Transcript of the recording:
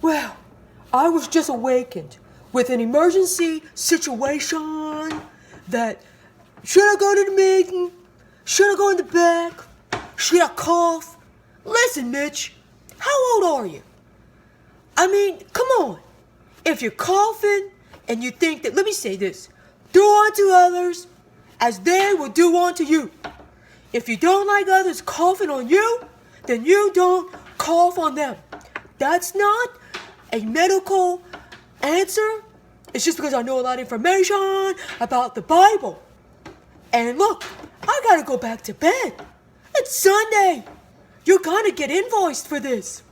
Well, I was just awakened with an emergency situation that should I go to the meeting? Should I go in the back? Should I cough? Listen, Mitch, how old are you? I mean, come on. If you're coughing and you think that, let me say this, do unto others as they will do unto you. If you don't like others coughing on you, then you don't cough on them. That's not a medical answer. It's just because I know a lot of information about the Bible. And look, I gotta go back to bed. It's Sunday. You're gonna get invoiced for this.